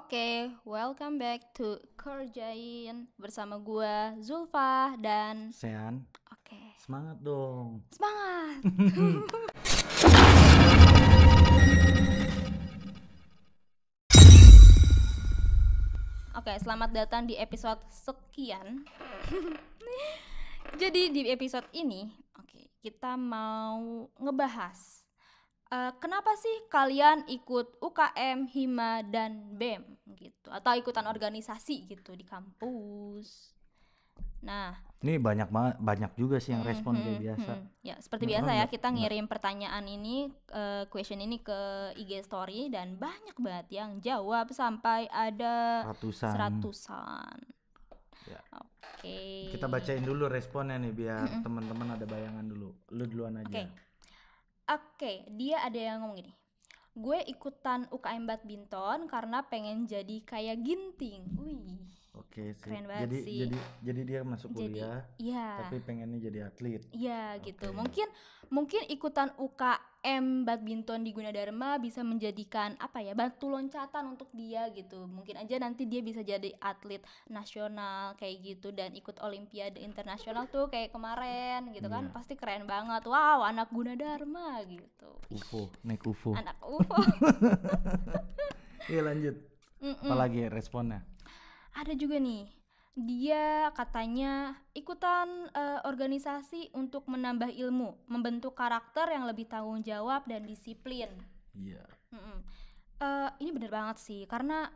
Oke, welcome back to Kerjain bersama gua Zulfa dan Sean, oke, semangat dong. semangat. Oke, selamat datang di episode sekian. Jadi di episode ini, kita mau ngebahas kenapa sih kalian ikut UKM, Hima, dan BEM gitu, atau ikutan organisasi gitu di kampus. Nah, Ini banyak juga sih yang respon kayak biasa. ya seperti Nggak, biasa ya, nggak, kita ngirim pertanyaan ini, question ini ke IG story dan banyak banget yang jawab sampai ada seratusan. Ya. Oke. Kita bacain dulu responnya nih biar teman-teman ada bayangan dulu. Lu duluan aja. Oke, dia ada yang ngomong gini. Gue ikutan UKM badminton karena pengen jadi kayak Ginting. Wih. Oke, sih. Keren banget sih. Jadi dia masuk kuliah, iya. tapi pengennya jadi atlet. Iya, gitu. Mungkin ikutan UKM badminton di Gunadarma bisa menjadikan batu loncatan untuk dia gitu. Mungkin aja nanti dia bisa jadi atlet nasional kayak gitu dan ikut olimpiade internasional tuh kayak kemarin gitu kan. Pasti keren banget. Wow, anak Gunadarma gitu. UFO, naik UFO. Anak UFO. Iya, lanjut. Apalagi responnya? Ada juga nih, dia katanya ikutan organisasi untuk menambah ilmu, membentuk karakter yang lebih tanggung jawab dan disiplin. Iya. Ini bener banget sih, karena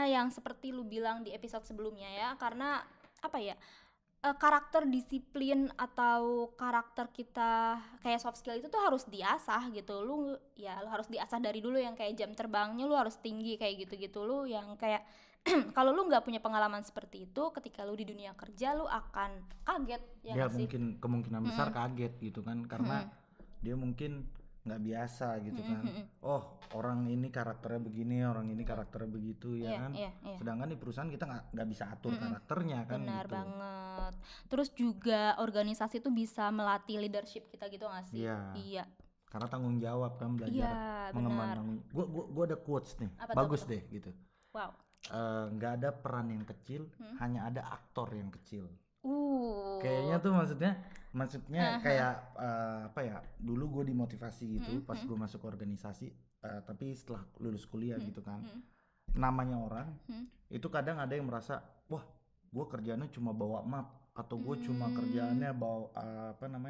yang seperti lu bilang di episode sebelumnya ya, karena karakter disiplin atau karakter kita kayak soft skill itu tuh harus diasah gitu. Lu harus diasah dari dulu, yang kayak jam terbangnya lu harus tinggi kayak gitu-gitu. Lu yang kayak kalau lu nggak punya pengalaman seperti itu, ketika lu di dunia kerja lu akan kaget ya mungkin kemungkinan besar kaget gitu kan, karena dia mungkin nggak biasa gitu kan. Oh, orang ini karakternya begini, orang ini karakternya begitu ya kan. Sedangkan di perusahaan kita nggak bisa atur karakternya kan. Benar gitu. banget. Terus juga organisasi itu bisa melatih leadership kita gitu nggak sih? Iya. Karena tanggung jawab kan, belajar mengemban. Gue ada quotes nih, bagus deh gitu. Wow. Nggak ada peran yang kecil, hanya ada aktor yang kecil. Kayaknya tuh maksudnya kayak dulu gue dimotivasi gitu pas gue masuk organisasi, tapi setelah lulus kuliah gitu kan, namanya orang itu kadang ada yang merasa, wah gue kerjaannya cuma bawa map, atau gue cuma kerjaannya bawa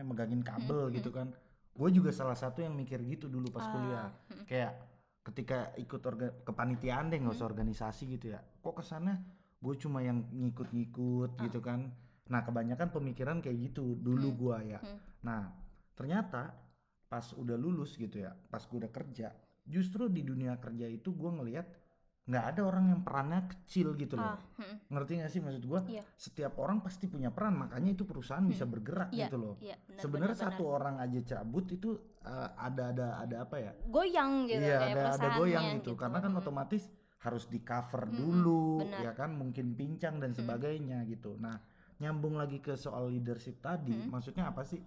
megangin kabel gitu kan. Gue juga salah satu yang mikir gitu dulu pas kuliah, kayak ketika ikut kepanitiaan deh, nggak usah organisasi gitu ya, kok kesannya gue cuma yang ngikut-ngikut gitu kan. Nah kebanyakan pemikiran kayak gitu dulu gue ya. Nah ternyata pas udah lulus gitu ya, pas gue udah kerja, justru di dunia kerja itu gue ngelihat nggak ada orang yang perannya kecil gitu loh. Ngerti nggak sih maksud gue? Setiap orang pasti punya peran, makanya itu perusahaan bisa bergerak gitu loh. Sebenarnya satu orang aja cabut itu ada apa ya? Goyang gitu. Iya, ada goyang gitu. Karena kan otomatis harus di cover dulu, ya kan, mungkin pincang dan sebagainya gitu. Nah nyambung lagi ke soal leadership tadi, maksudnya apa sih?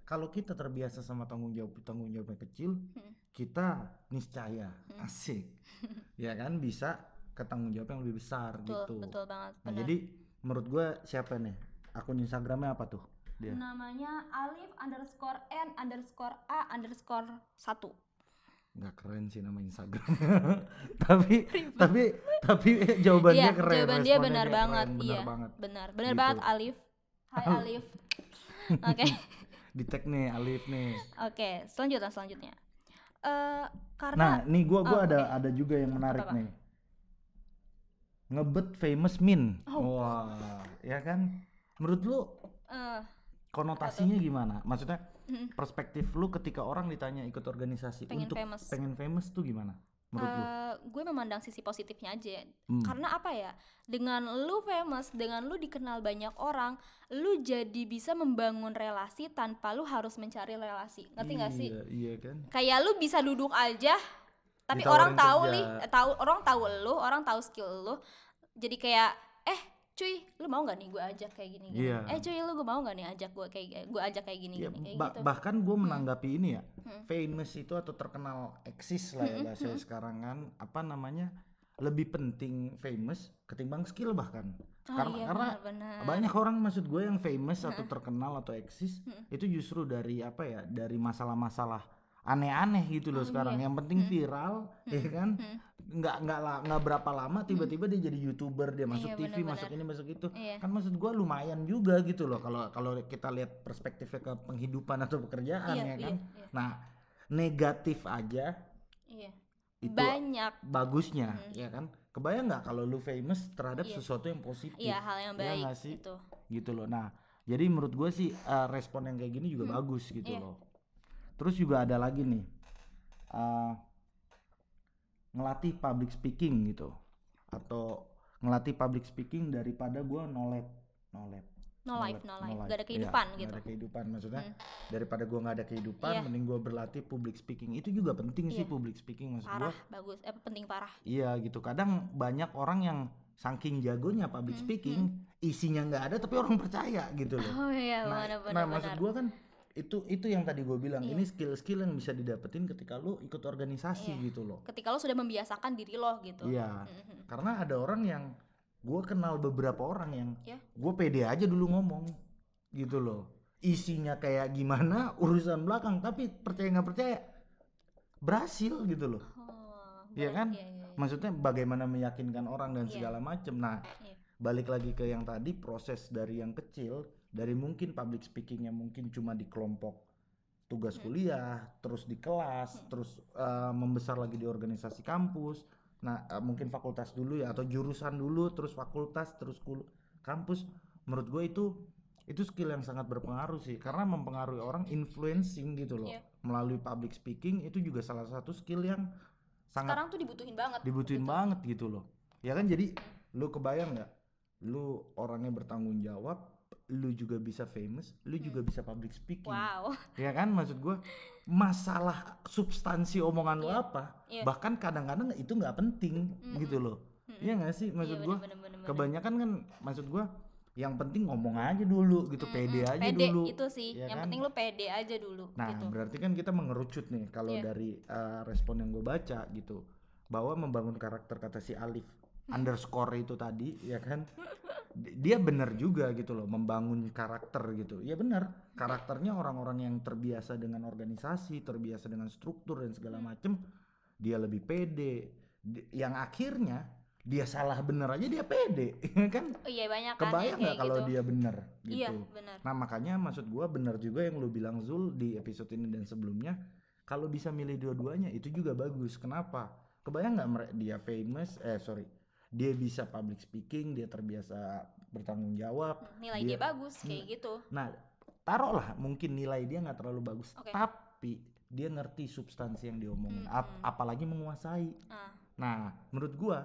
Kalau kita terbiasa sama tanggung jawabnya kecil, kita niscaya asik, ya kan, bisa ke tanggung jawab yang lebih besar. Gitu. Betul banget. Nah, jadi menurut gue siapa nih? Akun Instagramnya apa tuh? Dia. Namanya Alif_N_A_A_1. Nggak keren sih nama Instagram. tapi jawabannya keren. Jawaban dia benar keren, banget. Benar gitu. Banget Alif. Hai Alif. Oke. Di tag nih Alif nih. Oke, selanjutnya. Nah, nih gue ada juga yang menarik nih. Ngebet famous min. Wah, ya kan? Menurut lu konotasinya gimana? Maksudnya perspektif lu ketika orang ditanya ikut organisasi pengen famous tuh gimana? Menurut lu? Gue memandang sisi positifnya aja. Karena dengan lu famous, dengan lu dikenal banyak orang, lu jadi bisa membangun relasi tanpa lu harus mencari relasi. Ngerti gak sih? Iya kan. Kayak lu bisa duduk aja, tapi orang tahu lu, orang tahu skill lu. Jadi kayak cuy, lu mau nggak nih gue ajak kayak gini? Cuy, lu gue mau nggak nih ajak gue kayak gini? Kayak gitu. Bahkan gue menanggapi ini ya, famous itu atau terkenal eksis lah ya bahasa sekarang kan, lebih penting famous ketimbang skill bahkan. Karena benar. Banyak orang maksud gue yang famous atau terkenal atau eksis itu justru dari dari masalah-masalah aneh-aneh gitu loh sekarang. Yang penting viral, ya kan? Nggak berapa lama tiba-tiba dia jadi YouTuber, dia masuk TV, bener. masuk ini, masuk itu. Kan maksud gue lumayan juga gitu loh kalau kita lihat perspektifnya ke penghidupan atau pekerjaan, ya kan. Nah, negatif aja itu banyak bagusnya, ya kan. Kebayang nggak kalau lu famous terhadap sesuatu yang positif? Iya, hal yang baik itu. Gitu loh. Nah, jadi menurut gue sih respon yang kayak gini juga bagus gitu loh. Terus juga ada lagi nih, ngelatih public speaking gitu, atau ngelatih public speaking daripada gue no life, gak ada kehidupan gitu. Gak ada kehidupan, maksudnya daripada gue gak ada kehidupan, mending gue berlatih public speaking. Itu juga penting sih public speaking, maksud gue. Bagus, penting parah. Iya gitu, kadang banyak orang yang saking jagonya public speaking, isinya nggak ada tapi orang percaya gitu loh. Oh iya, nah maksud gue kan itu yang tadi gue bilang, ini skill-skill yang bisa didapetin ketika lu ikut organisasi gitu loh. Ketika lu sudah membiasakan diri lo gitu. Iya, karena ada orang yang gue kenal, beberapa orang yang gue pede aja dulu ngomong gitu loh. Isinya kayak gimana urusan belakang, tapi percaya nggak percaya berhasil gitu loh. Iya kan? Maksudnya bagaimana meyakinkan orang dan segala macem. Nah, balik lagi ke yang tadi, proses dari yang kecil, dari mungkin public speakingnya mungkin cuma di kelompok tugas kuliah, terus di kelas, terus membesar lagi di organisasi kampus. Nah, mungkin fakultas dulu ya, atau jurusan dulu, terus fakultas, terus kampus. Menurut gue itu skill yang sangat berpengaruh sih, karena mempengaruhi orang, influencing gitu loh. Melalui public speaking itu juga salah satu skill yang sekarang tuh dibutuhin banget banget gitu loh. Ya kan, jadi lu kebayang nggak, lu orangnya bertanggung jawab, lu juga bisa famous, lu juga bisa public speaking. Wow. Ya kan, maksud gue masalah substansi omongan lu apa, bahkan kadang-kadang itu nggak penting gitu loh. Iya nggak sih, maksud gue kebanyakan kan, maksud gue yang penting ngomong aja dulu gitu, pede aja dulu. Itu sih, ya yang kan? Penting lu pede aja dulu. Nah gitu. Berarti kan kita mengerucut nih kalau dari respon yang gue baca gitu, bahwa membangun karakter, kata si Alif underscore itu tadi, ya kan, dia benar juga gitu loh, membangun karakter gitu. Ya benar, karakternya orang-orang yang terbiasa dengan organisasi, terbiasa dengan struktur dan segala macem, dia lebih pede. Yang akhirnya dia salah bener aja dia pede, kan? Oh iya, banyak kan. Kebayang nggak kalau gitu. dia bener gitu? Iya, bener. Nah makanya maksud gue bener juga yang lu bilang Zul di episode ini dan sebelumnya, kalau bisa milih dua-duanya itu juga bagus. Kenapa? Kebayang nggak dia famous? Dia bisa public speaking, dia terbiasa bertanggung jawab, nilai dia bagus kayak gitu. Nah taruhlah mungkin nilai dia nggak terlalu bagus, tapi dia ngerti substansi yang diomongin, apalagi menguasai. Nah menurut gue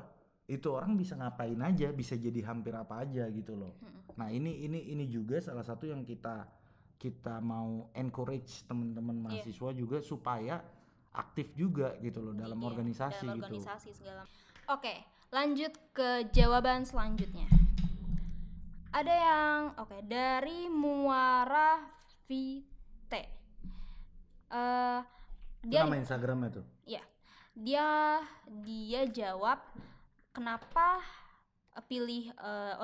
itu orang bisa ngapain aja, bisa jadi hampir apa aja gitu loh. Nah ini juga salah satu yang kita mau encourage teman-teman mahasiswa juga supaya aktif juga gitu loh dalam organisasi dalam gitu. Organisasi segala. Oke, lanjut ke jawaban selanjutnya. Ada yang dari Muara Vite. Dia nama Instagramnya tuh. Iya. Dia jawab, kenapa pilih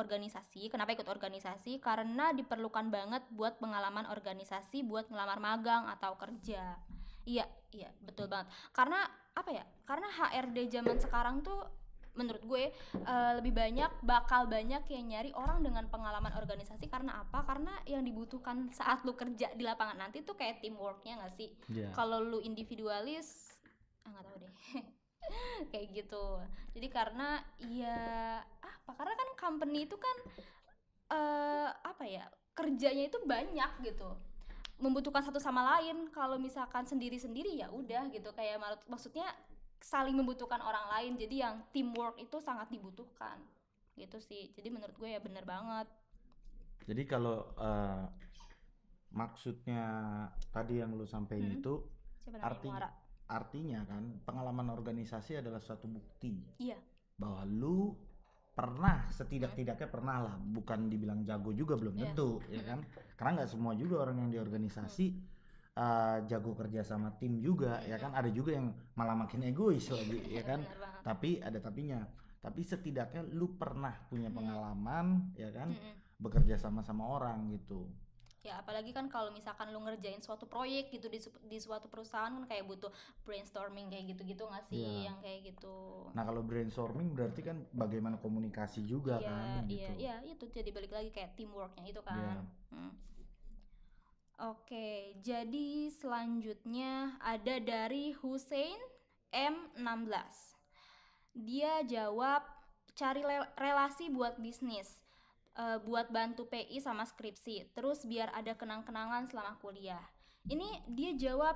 organisasi, kenapa ikut organisasi? Karena diperlukan banget buat pengalaman organisasi, buat ngelamar magang atau kerja. Iya, betul banget. Karena karena HRD zaman sekarang tuh menurut gue bakal banyak yang nyari orang dengan pengalaman organisasi. Karena apa? Karena yang dibutuhkan saat lu kerja di lapangan nanti tuh kayak teamworknya nggak sih? Kalau lu individualis, nggak tahu deh. Kayak gitu. Jadi karena karena kan company itu kan kerjanya itu banyak gitu, membutuhkan satu sama lain. Kalau misalkan sendiri-sendiri ya udah gitu, kayak maksudnya saling membutuhkan orang lain. Jadi yang teamwork itu sangat dibutuhkan gitu sih. Jadi menurut gue ya bener banget. Jadi kalau maksudnya tadi yang lu sampaikan itu artinya kan pengalaman organisasi adalah suatu bukti bahwa lu pernah, setidak-tidaknya pernah lah, bukan dibilang jago juga belum tentu, ya kan, karena nggak semua juga orang yang di organisasi jago kerja sama tim juga, ya kan, ada juga yang malah makin egois lagi, ya kan. Tapi ada tapinya. Tapi setidaknya lu pernah punya pengalaman ya kan, bekerja sama orang gitu. Ya apalagi kan kalau misalkan lu ngerjain suatu proyek gitu di suatu perusahaan kan kayak butuh brainstorming kayak gitu-gitu nggak sih, yang kayak gitu. Nah kalau brainstorming berarti kan bagaimana komunikasi juga kan gitu. Iya itu jadi balik lagi kayak teamworknya itu kan. Oke, jadi selanjutnya ada dari Hussein M16. Dia jawab cari relasi buat bisnis. Buat bantu PI sama skripsi, terus biar ada kenang-kenangan selama kuliah. Ini dia jawab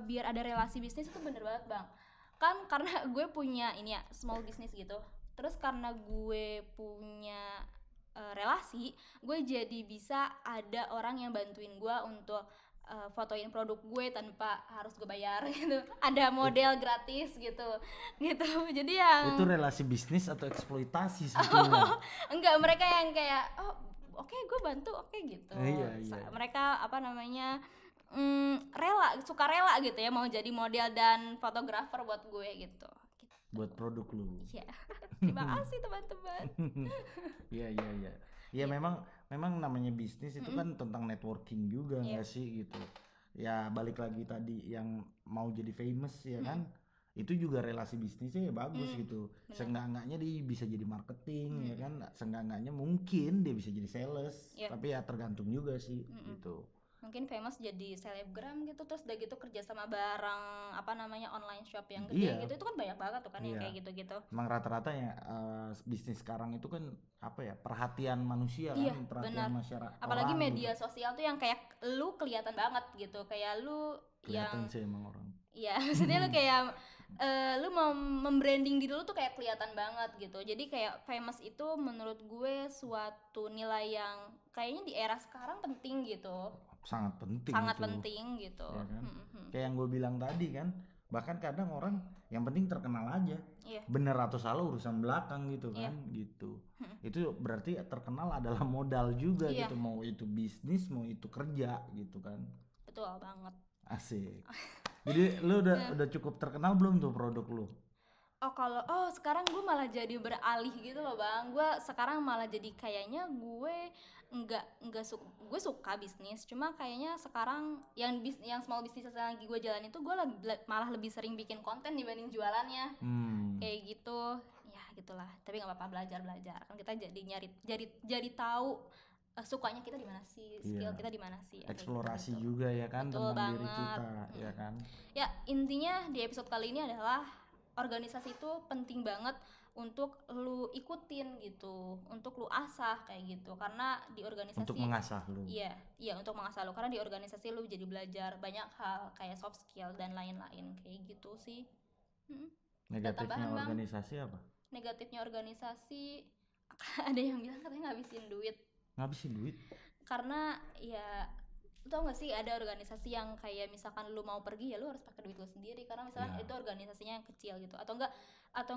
biar ada relasi bisnis, itu bener banget bang. Kan karena gue punya ini ya small business gitu, terus karena gue punya relasi, gue jadi bisa ada orang yang bantuin gue untuk fotoin produk gue tanpa harus gue bayar gitu, ada model gratis gitu. Jadi yang itu relasi bisnis atau eksploitasi sebetulnya? Enggak, mereka yang kayak oke, gue bantu gitu. Iya. Mereka apa namanya suka rela gitu ya, mau jadi model dan fotografer buat gue gitu. Buat produk lu. Iya. Terima kasih teman-teman. Iya. Ya memang namanya bisnis itu kan tentang networking juga nggak sih gitu. Ya balik lagi tadi yang mau jadi famous ya kan, itu juga relasi bisnisnya ya bagus gitu. Seenggak-enggaknya dia bisa jadi marketing ya kan, seenggak-enggaknya mungkin dia bisa jadi sales. Tapi ya tergantung juga sih gitu. Mungkin famous jadi selebgram gitu, terus udah gitu kerja sama barang apa namanya online shop yang gede gitu, itu kan banyak banget tuh kan yang kayak gitu-gitu. Emang rata-rata ya bisnis sekarang itu kan apa ya, perhatian manusia kan, perhatian masyarakat. Apalagi media sosial tuh yang kayak lu kelihatan banget gitu, kayak lu kelihatan sih emang orang. Iya, maksudnya lu kayak lu mau membranding diri lu tuh kayak kelihatan banget gitu. Jadi kayak famous itu menurut gue suatu nilai yang kayaknya di era sekarang penting gitu. Sangat penting gitu ya kan? Kayak yang gue bilang tadi kan, bahkan kadang orang yang penting terkenal aja, bener atau salah urusan belakang gitu kan gitu. Itu berarti terkenal adalah modal juga gitu, mau itu bisnis mau itu kerja gitu kan. Betul banget, asik. Jadi lu udah cukup terkenal belum tuh produk lu? Sekarang gue malah jadi beralih gitu loh bang. Gue sekarang malah jadi kayaknya gue gue suka bisnis, cuma kayaknya sekarang yang small business yang lagi gue jalan itu gue malah lebih sering bikin konten dibanding jualannya. Kayak gitu ya gitulah. Tapi nggak apa-apa, belajar kan kita jadi tahu sukanya kita di mana sih, skill kita di mana sih, eksplorasi gitu. Juga ya kan. Betul tentang diri kita ya kan. Ya intinya di episode kali ini adalah organisasi itu penting banget untuk lu ikutin gitu, untuk lu asah kayak gitu, karena di organisasi untuk mengasah lu. Iya untuk mengasah lu, karena di organisasi lu jadi belajar banyak hal kayak soft skill dan lain-lain kayak gitu sih. Negatifnya organisasi apa? Negatifnya organisasi ada yang bilang katanya ngabisin duit. Karena ya tau gak sih, ada organisasi yang kayak misalkan lu mau pergi ya lu harus pakai duit lu sendiri, karena misalkan itu organisasinya yang kecil gitu, atau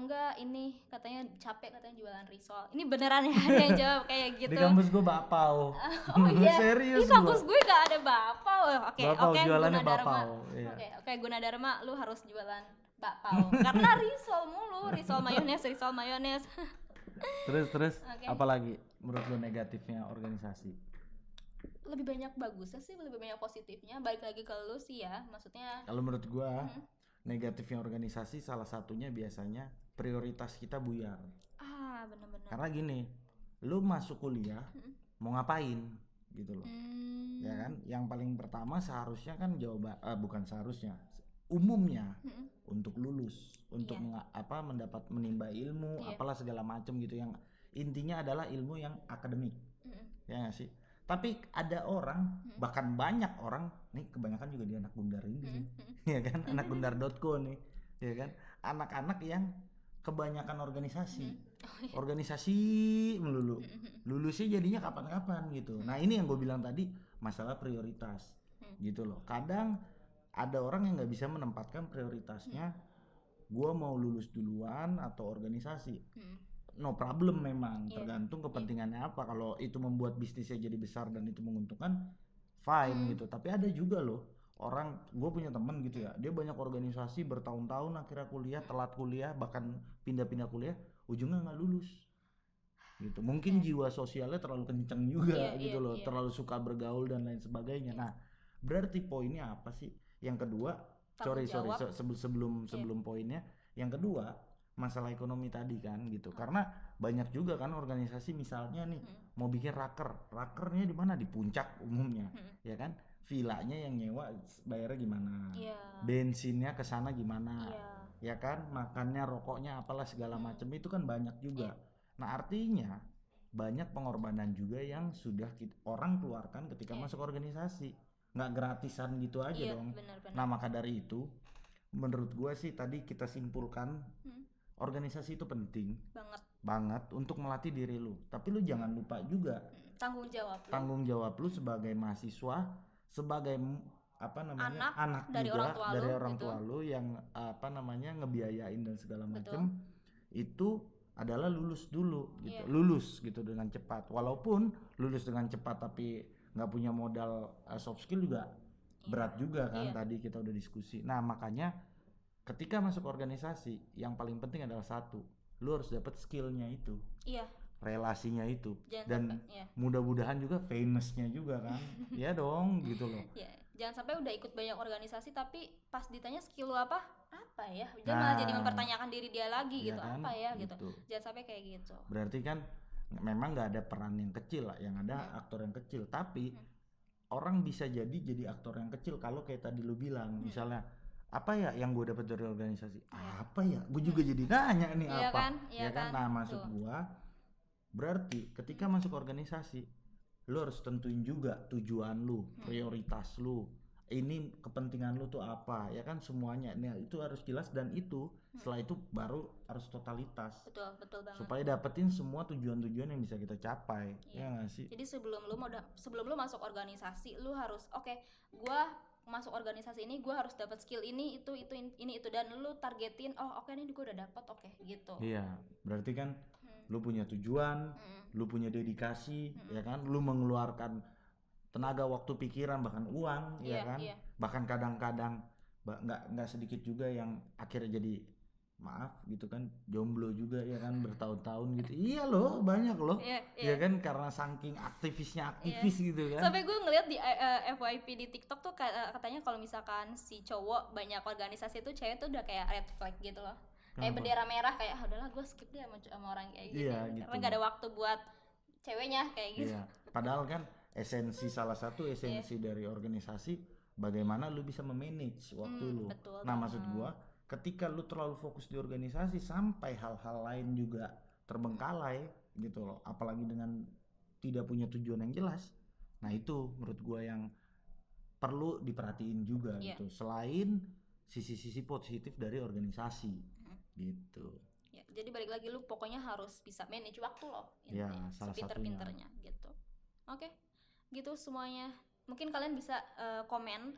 enggak ini katanya capek katanya jualan risol. Ini beneran ya ada yang jawab kayak gitu. Di kampus gue bapau. Serius. Di kampus gue gak ada bapau. Oke, jualannya bapau. Oke, Gunadarma lu harus jualan bapau karena risol mayones. Terus apalagi menurut lu negatifnya organisasi? Lebih banyak bagusnya sih, lebih banyak positifnya. Balik lagi ke lu sih ya, maksudnya kalau menurut gua negatifnya organisasi salah satunya biasanya prioritas kita buyar. Benar-benar. Karena gini, lu masuk kuliah mau ngapain gitu loh. Ya kan, yang paling pertama seharusnya kan umumnya untuk lulus, untuk mendapat menimba ilmu, apalah segala macam gitu, yang intinya adalah ilmu yang akademik. Ya gak sih? Tapi ada orang, bahkan banyak orang, nih kebanyakan juga di anak Gundar ini, ya kan, anak gundar.co nih, ya kan, anak-anak yang kebanyakan organisasi melulu, lulusnya jadinya kapan-kapan gitu. Nah ini yang gue bilang tadi, masalah prioritas, gitu loh. Kadang ada orang yang nggak bisa menempatkan prioritasnya, gue mau lulus duluan atau organisasi. No problem memang, tergantung kepentingannya apa. Kalau itu membuat bisnisnya jadi besar dan itu menguntungkan, fine gitu. Tapi ada juga loh gue punya temen gitu ya, dia banyak organisasi bertahun-tahun, akhirnya kuliah, telat kuliah, bahkan pindah-pindah kuliah, ujungnya nggak lulus gitu. Mungkin jiwa sosialnya terlalu kenceng juga gitu loh, terlalu suka bergaul dan lain sebagainya. Nah, berarti poinnya apa sih? Yang kedua, sebelum poinnya, yang kedua masalah ekonomi tadi kan gitu. Karena banyak juga kan organisasi misalnya nih mau bikin rakernya di mana? Di puncak umumnya, ya kan? Villanya yang nyewa bayarnya gimana? Bensinnya ke sana gimana? Ya kan? Makannya, rokoknya, apalah segala macam itu kan banyak juga. Nah, artinya banyak pengorbanan juga yang sudah orang keluarkan ketika masuk organisasi. Nggak gratisan gitu aja dong. Bener. Nah, maka dari itu menurut gue sih tadi kita simpulkan organisasi itu penting banget untuk melatih diri lu. Tapi lu jangan lupa juga tanggung jawab lu sebagai mahasiswa, sebagai anak dari juga dari orang tua lu yang ngebiayain dan segala macam. Itu adalah lulus dulu gitu. Lulus gitu dengan cepat. Walaupun lulus dengan cepat tapi nggak punya modal soft skill juga berat juga kan. Tadi kita udah diskusi. Nah, makanya ketika masuk organisasi yang paling penting adalah satu, lu harus dapat skillnya itu, relasinya itu, dan mudah-mudahan juga famousnya juga kan. Ya dong gitu loh. Jangan sampai udah ikut banyak organisasi tapi pas ditanya skill lu apa ya, jangan malah jadi mempertanyakan diri dia lagi gitu kan? Apa ya gitu. Jangan sampai kayak gitu. Berarti kan memang nggak ada peran yang kecil lah, yang ada aktor yang kecil. Tapi orang bisa jadi aktor yang kecil kalau kayak tadi lu bilang, misalnya apa ya yang gue dapat dari organisasi, apa ya, gue juga jadi nanya nih apa, ya kan? Nah, maksud gue berarti ketika masuk organisasi lu harus tentuin juga tujuan lu, prioritas lu, ini kepentingan lu tuh apa, ya kan, semuanya. Nah, itu harus jelas, dan itu setelah itu baru harus totalitas. Betul banget. Supaya dapetin semua tujuan-tujuan yang bisa kita capai. Ya nggak sih? Jadi sebelum lu masuk organisasi, lu harus gua masuk organisasi ini gua harus dapat skill ini itu dan lu targetin ini gua udah dapat gitu. Iya, berarti kan lu punya tujuan, lu punya dedikasi, ya kan, lu mengeluarkan tenaga, waktu, pikiran, bahkan uang, ya kan, bahkan kadang-kadang nggak sedikit juga yang akhirnya jadi, maaf gitu kan, jomblo juga ya kan, bertahun-tahun gitu. Iya loh, banyak loh, ya kan, karena saking aktivis gitu kan. Sampai gue ngeliat di FYP di TikTok tuh katanya kalau misalkan si cowok banyak organisasi tuh, cewek tuh udah kayak red flag gitu loh. Kayak bendera merah, kayak udahlah gue skip deh sama orang kayak gitu. Karena nggak ada waktu buat ceweknya kayak gitu. Padahal kan salah satu esensi dari organisasi bagaimana lu bisa memanage waktu lu. Nah, maksud gua ketika lu terlalu fokus di organisasi sampai hal-hal lain juga terbengkalai gitu loh, apalagi dengan tidak punya tujuan yang jelas. Nah, itu menurut gua yang perlu diperhatiin juga gitu, selain sisi-sisi positif dari organisasi gitu. Jadi balik lagi, lu pokoknya harus bisa manage waktu lo, intinya sepinter-pinternya gitu. Oke. Gitu semuanya. Mungkin kalian bisa komen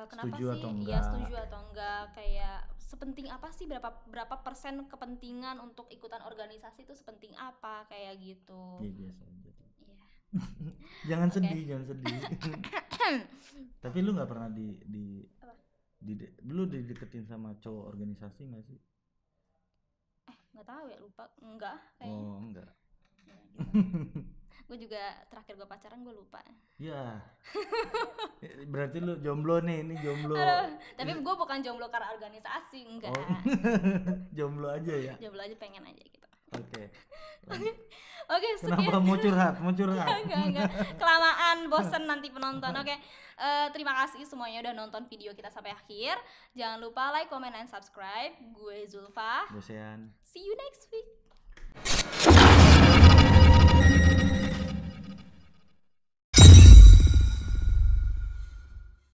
kenapa setuju sih setuju atau enggak, kayak sepenting apa sih, berapa persen kepentingan untuk ikutan organisasi itu sepenting apa, kayak gitu. Iya, biasa aja. Jangan sedih. Tapi lu nggak pernah dulu dideketin sama cowok organisasi nggak sih? Nggak tahu ya, lupa. Enggak kayaknya. Oh, enggak. Gue juga terakhir gue pacaran gue lupa. Ya. Berarti lu jomblo nih, ini jomblo. Tapi gue bukan jomblo karena organisasi, enggak. Jomblo aja ya. Jomblo aja, pengen aja gitu. Oke, sekian. Kenapa mau curhat? Enggak. Kelamaan, bosen nanti penonton. Terima kasih semuanya udah nonton video kita sampai akhir. Jangan lupa like, comment, and subscribe. Gue Zulfa. Gue Sean. See you next week.